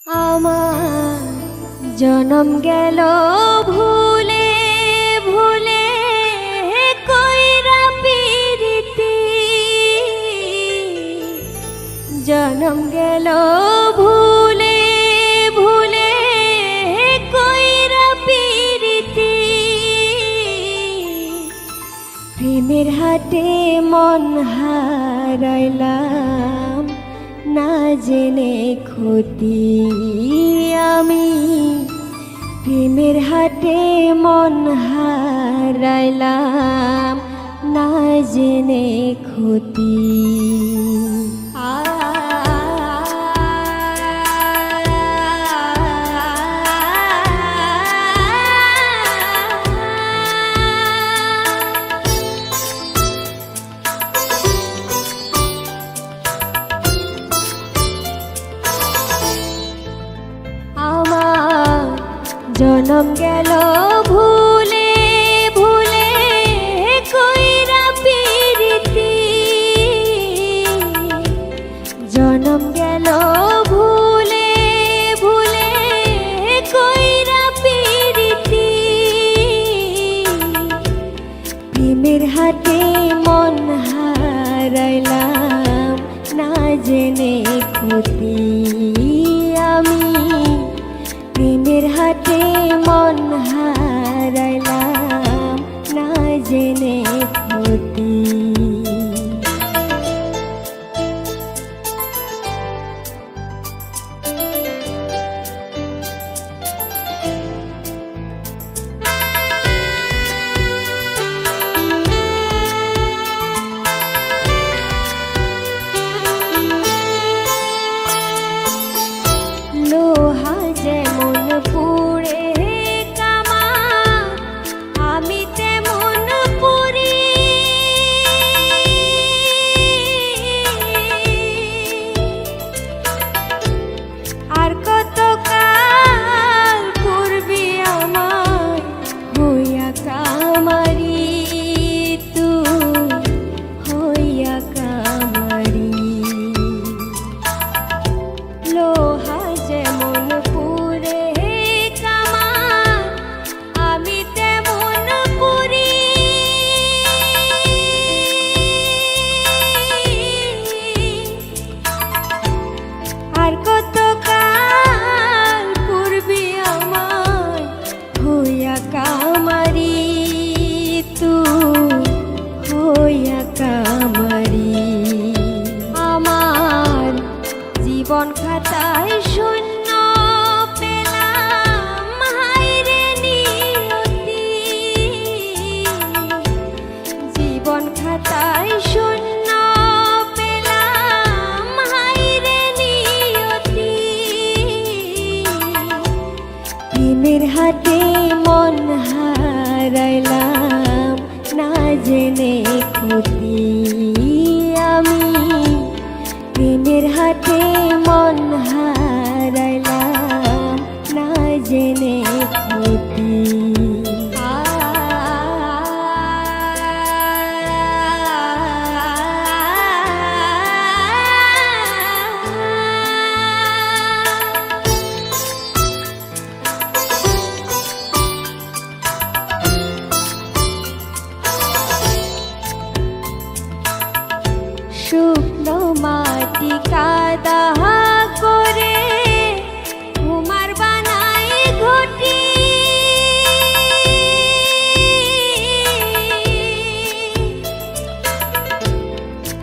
আমার জনম গেল ভুলে ভুলে কইরা পিরিতি, জনম গেল ভুলে ভুলে কইরা পিরিতি, প্রেমের হাটে মন হারাইলাম না জেনে ক্ষতি আমি, প্রেমের হাটে মন হারাইলাম না জেনে ক্ষতি। জনম গেল ভুলে ভুলে কইরা পিরিতি, জনম গেল ভুলে ভুলে কইরা পিরিতি, প্রেমের হাটে মন হারাইলাম না জেনে ক্ষতি আমি, প্রেমের হাটে মন হারাইলাম না জেনে ক্ষতি। লোহা যেমন পুড়ে কামা আমি তেমন পুরি, আর কত কাল পূর্বে আমার হইয়া কামারি, তুই হইয়া কামারি। লোহা যেমন পুড়ে কামা আমি তেমন পুরি, আর কত কাল পূর্বে আমার হইয়া কামারি, তুই হইয়া কামারি। আমার জীবন খাতায় শূন্য পেলাম হায়রে নিয়তি, জীবন খাতায় শূন্য পেলাম হায়রে নিয়তি, প্রেমের হাটে মন হারাইলাম না জেনে ক্ষতি আমি, প্রেমের হাটে মন হারাইলাম না জেনে ক্ষতি। শুকনো মাটি কাদা করে তোমার বানাই ঘটি,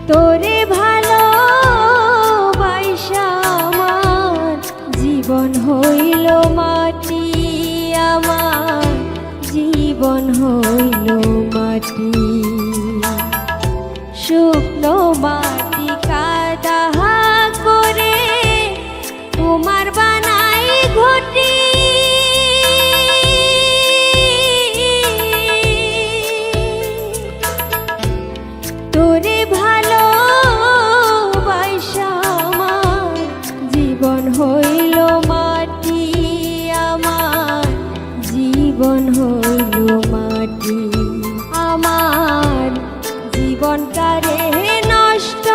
তোরে ভালো বাইসা আমার জীবন হইল মাটি, আমার জীবন হইল মাটি। শুকনো মাটি কাদা করে তোমার বানাই ঘটি, তোরে ভালো বাইসা আমার জীবন হইল মাটি, আমার জীবন হইল মাটি। আমার জীবনটারে নষ্ট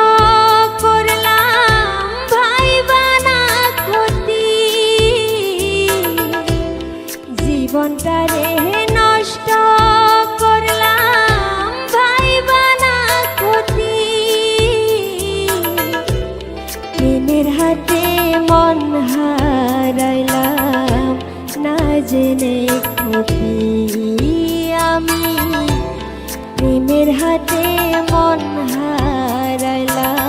করলাম ভাইবা না ক্ষতি, মনটারে নষ্ট করলাম ভাইবানা ক্ষতি প্রেমের হাতে মন হারাইলাম না জেনে ক্ষতি আমি প্রেমের হাতে মন হারাইলাম